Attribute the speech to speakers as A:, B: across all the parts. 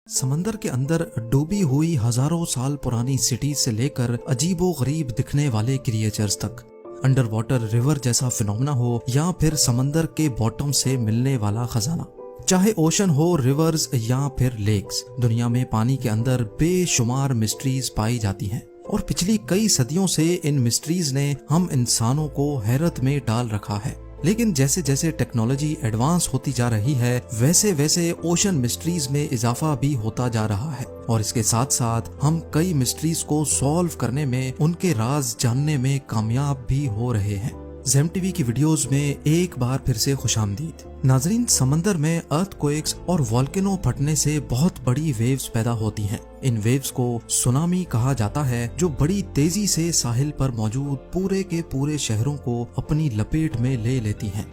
A: समंदर के अंदर डूबी हुई हजारों साल पुरानी सिटी से लेकर अजीबो गरीब दिखने वाले क्रिएचर्स तक, अंडर वाटर रिवर जैसा फिनोमेना हो या फिर समंदर के बॉटम से मिलने वाला खजाना, चाहे ओशन हो, रिवर्स या फिर लेक्स, दुनिया में पानी के अंदर बेशुमार मिस्ट्रीज पाई जाती हैं। और पिछली कई सदियों से इन मिस्ट्रीज ने हम इंसानों को हैरत में डाल रखा है। लेकिन जैसे जैसे टेक्नोलॉजी एडवांस होती जा रही है, वैसे वैसे ओशन मिस्ट्रीज में इजाफा भी होता जा रहा है। और इसके साथ साथ हम कई मिस्ट्रीज को सॉल्व करने में, उनके राज जानने में कामयाब भी हो रहे हैं। ज़ेम टीवी की वीडियोस में एक बार फिर से खुशामदीद। नाजरीन, समंदर में अर्थक्वेक्स और वोल्केनो फटने से बहुत बड़ी वेव्स पैदा होती हैं। इन वेव्स को सुनामी कहा जाता है, जो बड़ी तेजी से साहिल पर मौजूद पूरे के पूरे शहरों को अपनी लपेट में ले लेती हैं।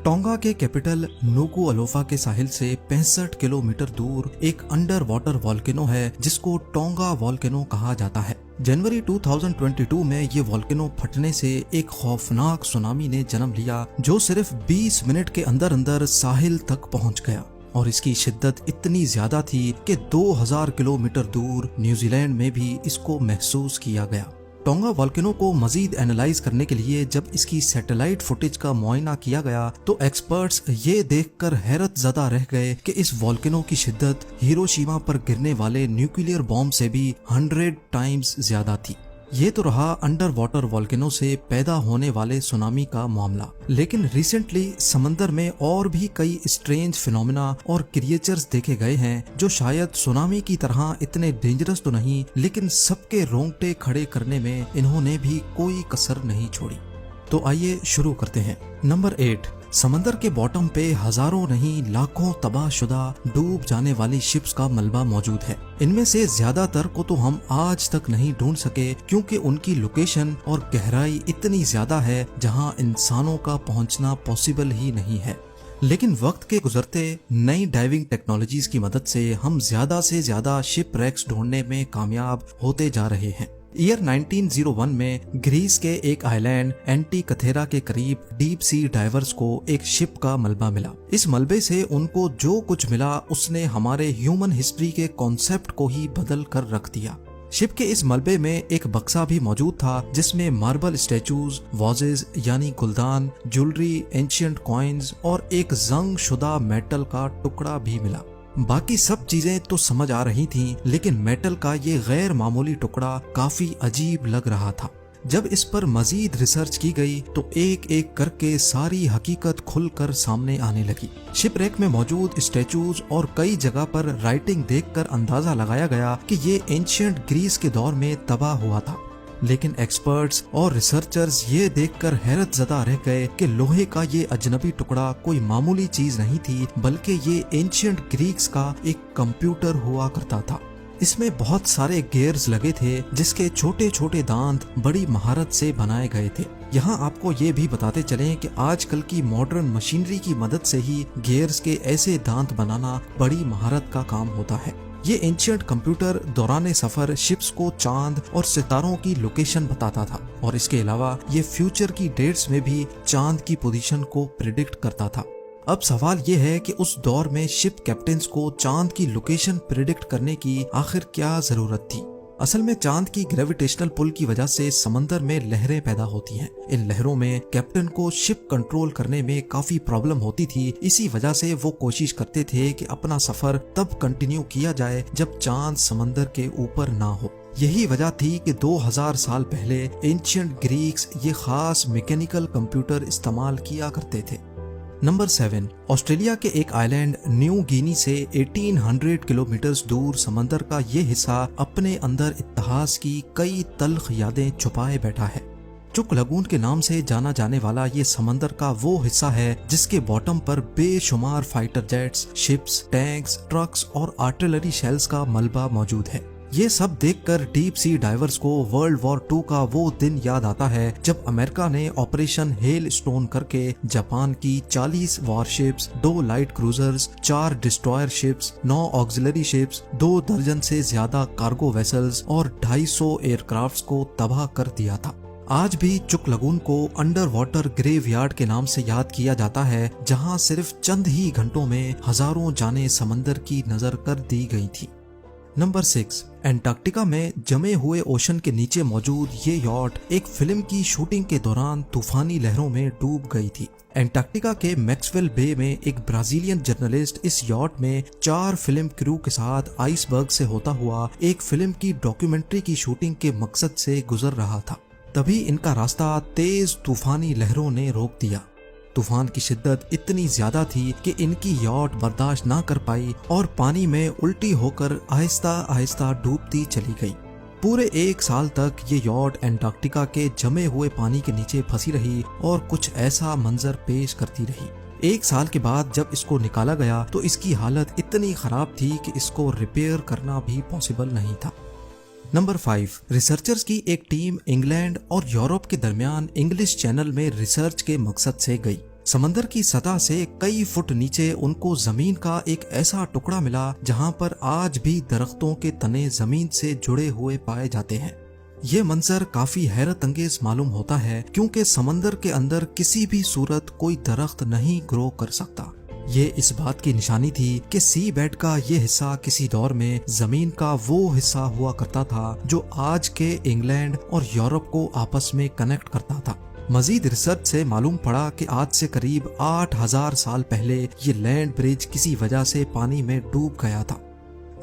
A: टोंगा के कैपिटल नुकुअलोफा के साहिल से 65 किलोमीटर दूर एक अंडर वाटर वोल्केनो है, जिसको टोंगा वोल्केनो कहा जाता है। जनवरी 2022 में ये वोल्केनो फटने से एक खौफनाक सुनामी ने जन्म लिया, जो सिर्फ 20 मिनट के अंदर अंदर साहिल तक पहुंच गया। और इसकी शिद्दत इतनी ज्यादा थी कि 2000 किलोमीटर दूर न्यूजीलैंड में भी इसको महसूस किया गया। टोंगा वोल्केनो को मजीद एनालाइज करने के लिए जब इसकी सैटेलाइट फुटेज का मुआयना किया गया, तो एक्सपर्ट्स ये देखकर हैरत ज़दा रह गए कि इस वोल्केनो की शिद्दत हिरोशिमा पर गिरने वाले न्यूक्लियर बॉम्ब से भी 100 टाइम्स ज्यादा थी। ये तो रहा अंडर वाटर वोल्केनो से पैदा होने वाले सुनामी का मामला। लेकिन रिसेंटली समंदर में और भी कई स्ट्रेंज फिनोमेना और क्रिएचर्स देखे गए हैं, जो शायद सुनामी की तरह इतने डेंजरस तो नहीं, लेकिन सबके रोंगटे खड़े करने में इन्होंने भी कोई कसर नहीं छोड़ी। तो आइए शुरू करते हैं। नंबर 8, समंदर के बॉटम पे हजारों नहीं लाखों तबाहशुदा डूब जाने वाली शिप्स का मलबा मौजूद है। इनमें से ज्यादातर को तो हम आज तक नहीं ढूंढ सके, क्योंकि उनकी लोकेशन और गहराई इतनी ज्यादा है जहां इंसानों का पहुंचना पॉसिबल ही नहीं है। लेकिन वक्त के गुजरते नई डाइविंग टेक्नोलॉजीज की मदद से हम ज्यादा से ज्यादा शिप रैक्स ढूंढने में कामयाब होते जा रहे हैं। ईयर 1901 में ग्रीस के एक आइलैंड एंटीकथेरा के करीब डीप सी डाइवर्स को एक शिप का मलबा मिला। इस मलबे से उनको जो कुछ मिला, उसने हमारे ह्यूमन हिस्ट्री के कॉन्सेप्ट को ही बदल कर रख दिया। शिप के इस मलबे में एक बक्सा भी मौजूद था, जिसमें मार्बल स्टैचूज, वाजेज यानी गुलदान, ज्वेलरी, एंशिएंट कॉइन्स और एक जंग शुदा मेटल का टुकड़ा भी मिला। बाकी सब चीजें तो समझ आ रही थीं, लेकिन मेटल का ये गैर मामूली टुकड़ा काफी अजीब लग रहा था। जब इस पर मजीद रिसर्च की गई, तो एक एक करके सारी हकीकत खुलकर सामने आने लगी। शिपरेक में मौजूद स्टैचूज और कई जगह पर राइटिंग देखकर अंदाजा लगाया गया कि ये एंशिएंट ग्रीस के दौर में तबाह हुआ था। लेकिन एक्सपर्ट्स और रिसर्चर्स ये देखकर हैरत ज़दा रह गए कि लोहे का ये अजनबी टुकड़ा कोई मामूली चीज नहीं थी, बल्कि ये एंशिएंट ग्रीक्स का एक कंप्यूटर हुआ करता था। इसमें बहुत सारे गियर्स लगे थे, जिसके छोटे छोटे दांत बड़ी महारत से बनाए गए थे। यहाँ आपको ये भी बताते चलें कि आजकल की मॉडर्न मशीनरी की मदद से ही गियर्स के ऐसे दांत बनाना बड़ी महारत का काम होता है। ये एंशिएंट कंप्यूटर दौरान सफर शिप्स को चांद और सितारों की लोकेशन बताता था, और इसके अलावा ये फ्यूचर की डेट्स में भी चांद की पोजीशन को प्रिडिक्ट करता था। अब सवाल ये है कि उस दौर में शिप कैप्टन्स को चांद की लोकेशन प्रिडिक्ट करने की आखिर क्या जरूरत थी। असल में चांद की ग्रेविटेशनल पुल की वजह से समंदर में लहरें पैदा होती हैं। इन लहरों में कैप्टन को शिप कंट्रोल करने में काफी प्रॉब्लम होती थी। इसी वजह से वो कोशिश करते थे कि अपना सफर तब कंटिन्यू किया जाए जब चांद समंदर के ऊपर ना हो। यही वजह थी कि 2000 साल पहले एंशिएंट ग्रीक्स ये खास मैकेनिकल कंप्यूटर इस्तेमाल किया करते थे। नंबर 7, ऑस्ट्रेलिया के एक आइलैंड न्यू गिनी से 1800 किलोमीटर दूर समंदर का ये हिस्सा अपने अंदर इतिहास की कई तल्ख यादें छुपाए बैठा है। चुक लगून के नाम से जाना जाने वाला ये समंदर का वो हिस्सा है जिसके बॉटम पर बेशुमार fighter jets, ships, tanks, trucks और आर्टिलरी शेल्स का मलबा मौजूद है। ये सब देखकर डीप सी डाइवर्स को वर्ल्ड वॉर 2 का वो दिन याद आता है, जब अमेरिका ने ऑपरेशन हेल स्टोन करके जापान की 40 warships, 2 light cruisers, 4 destroyer ships, 9 auxiliary ships, 2 दर्जन से ज्यादा कार्गो वेसल्स और 250 एयरक्राफ्ट्स को तबाह कर दिया था। आज भी चुक लगून को अंडर वाटर ग्रेवयार्ड के नाम से याद किया जाता है, जहां सिर्फ चंद ही घंटों में हजारों जानें समंदर की नजर कर दी गई थी। नंबर 6, एंटार्क्टिका में जमे हुए ओशन के नीचे मौजूद ये यॉट एक फिल्म की शूटिंग के दौरान तूफानी लहरों में डूब गई थी। एंटार्क्टिका के मैक्सवेल बे में एक ब्राजीलियन जर्नलिस्ट इस यॉट में 4 फिल्म क्रू के साथ आइसबर्ग से होता हुआ एक फिल्म की डॉक्यूमेंट्री की शूटिंग के मकसद से गुजर रहा था। तभी इनका रास्ता तेज तूफानी लहरों ने रोक दिया। तूफान की शिद्दत इतनी ज्यादा थी कि इनकी यॉट बर्दाश्त ना कर पाई और पानी में उल्टी होकर आहिस्ता आहिस्ता डूबती चली गई। पूरे 1 साल तक ये यॉट एंटार्क्टिका के जमे हुए पानी के नीचे फंसी रही और कुछ ऐसा मंजर पेश करती रही। 1 साल के बाद जब इसको निकाला गया तो इसकी हालत इतनी खराब थी कि इसको रिपेयर करना भी पॉसिबल नहीं था। नंबर 5, रिसर्चर्स की एक टीम इंग्लैंड और यूरोप के दरमियान इंग्लिश चैनल में रिसर्च के मकसद से गई। समंदर की सतह से कई फुट नीचे उनको जमीन का एक ऐसा टुकड़ा मिला जहां पर आज भी दरख्तों के तने जमीन से जुड़े हुए पाए जाते हैं। ये मंजर काफी हैरत अंगेज मालूम होता है क्योंकि समंदर के अंदर किसी भी सूरत कोई दरख्त नहीं ग्रो कर सकता। ये इस बात की निशानी थी कि सी बेड का ये हिस्सा किसी दौर में जमीन का वो हिस्सा हुआ करता था जो आज के इंग्लैंड और यूरोप को आपस में कनेक्ट करता था। मजीद रिसर्च से मालूम पड़ा कि आज से करीब 8000 साल पहले ये लैंड ब्रिज किसी वजह से पानी में डूब गया था।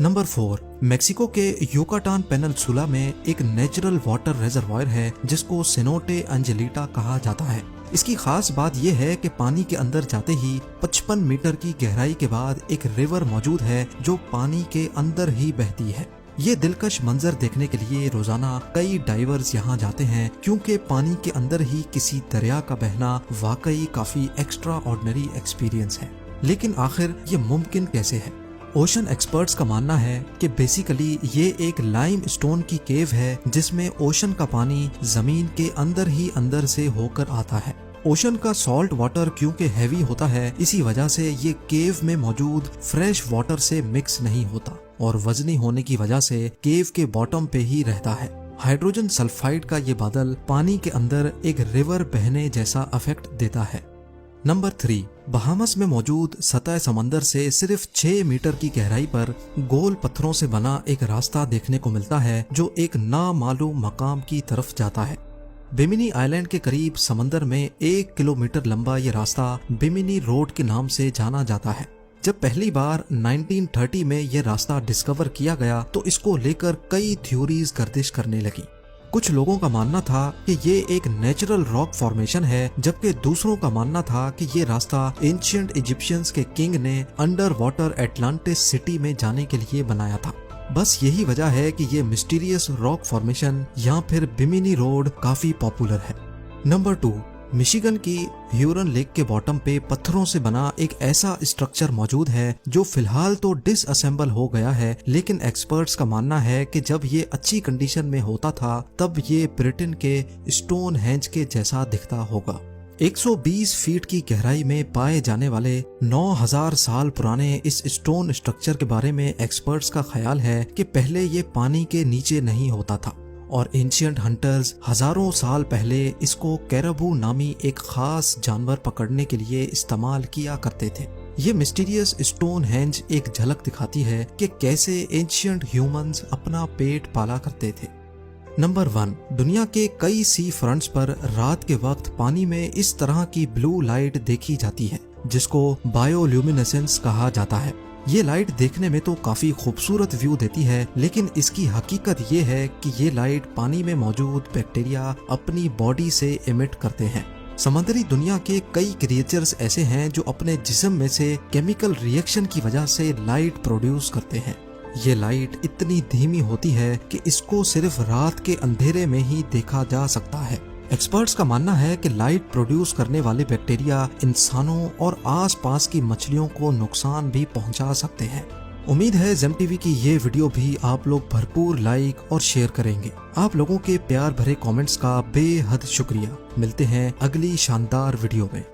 A: नंबर 4, मेक्सिको के युकाटान पेनिनसुला में एक नेचुरल वाटर रिजर्वायर है जिसको सेनोटे एंजेलिटा कहा जाता है। इसकी खास बात यह है कि पानी के अंदर जाते ही 55 मीटर की गहराई के बाद एक रिवर मौजूद है जो पानी के अंदर ही बहती है। ये दिलकश मंजर देखने के लिए रोजाना कई डाइवर्स यहाँ जाते हैं क्योंकि पानी के अंदर ही किसी दरिया का बहना वाकई काफी एक्स्ट्रा ऑर्डिनरी एक्सपीरियंस है। लेकिन आखिर ये मुमकिन कैसे है? ओशन एक्सपर्ट्स का मानना है कि बेसिकली ये एक लाइम स्टोन की केव है जिसमें ओशन का पानी जमीन के अंदर ही अंदर से होकर आता है। ओशन का सॉल्ट वाटर क्योंकि हैवी होता है इसी वजह से ये केव में मौजूद फ्रेश वाटर से मिक्स नहीं होता और वजनी होने की वजह से केव के बॉटम पे ही रहता है। हाइड्रोजन सल्फाइड का ये बादल पानी के अंदर एक रिवर बहने जैसा इफेक्ट देता है। नंबर 3, बहामस में मौजूद सतह समंदर से सिर्फ 6 मीटर की गहराई पर गोल पत्थरों से बना एक रास्ता देखने को मिलता है जो एक नामालूम मकाम की तरफ जाता है। बिमिनी आइलैंड के करीब समंदर में 1 किलोमीटर लंबा ये रास्ता बिमिनी रोड के नाम से जाना जाता है। जब पहली बार 1930 में ये रास्ता डिस्कवर किया गया तो इसको लेकर कई थ्योरीज गर्दिश करने लगी। कुछ लोगों का मानना था कि ये एक नेचुरल रॉक फॉर्मेशन है जबकि दूसरों का मानना था कि ये रास्ता एंशिएंट इजिप्शियंस के किंग ने अंडर वाटर एटलांटिस सिटी में जाने के लिए बनाया था। बस यही वजह है कि ये मिस्टीरियस रॉक फॉर्मेशन या फिर बिमिनी रोड काफी पॉपुलर है। नंबर 2, मिशिगन की ह्यूरन लेक के बॉटम पे पत्थरों से बना एक ऐसा स्ट्रक्चर मौजूद है जो फिलहाल तो डिसअसेंबल हो गया है, लेकिन एक्सपर्ट्स का मानना है कि जब ये अच्छी कंडीशन में होता था तब ये ब्रिटेन के स्टोन हेंज के जैसा दिखता होगा। 120 फीट की गहराई में पाए जाने वाले 9000 साल पुराने इस स्टोन स्ट्रक्चर के बारे में एक्सपर्ट्स का ख्याल है कि पहले ये पानी के नीचे नहीं होता था और एंशिएंट हंटर्स हजारों साल पहले इसको कैरबू नामी एक खास जानवर पकड़ने के लिए इस्तेमाल किया करते थे। ये मिस्टीरियस स्टोन हेंज एक झलक दिखाती है कि कैसे एंशिएंट ह्यूमंस अपना पेट पाला करते थे। नंबर 1, दुनिया के कई सी फ्रंट्स पर रात के वक्त पानी में इस तरह की ब्लू लाइट देखी जाती है जिसको बायोल्यूमिनेसेंस कहा जाता है। ये लाइट देखने में तो काफी खूबसूरत व्यू देती है, लेकिन इसकी हकीकत ये है कि ये लाइट पानी में मौजूद बैक्टीरिया अपनी बॉडी से एमिट करते हैं। समुद्री दुनिया के कई क्रिएचर्स ऐसे हैं जो अपने जिस्म में से केमिकल रिएक्शन की वजह से लाइट प्रोड्यूस करते हैं। ये लाइट इतनी धीमी होती है कि इसको सिर्फ रात के अंधेरे में ही देखा जा सकता है। एक्सपर्ट्स का मानना है कि लाइट प्रोड्यूस करने वाले बैक्टीरिया इंसानों और आसपास की मछलियों को नुकसान भी पहुंचा सकते हैं। उम्मीद है जेम टीवी की ये वीडियो भी आप लोग भरपूर लाइक और शेयर करेंगे। आप लोगों के प्यार भरे कमेंट्स का बेहद शुक्रिया। मिलते हैं अगली शानदार वीडियो में।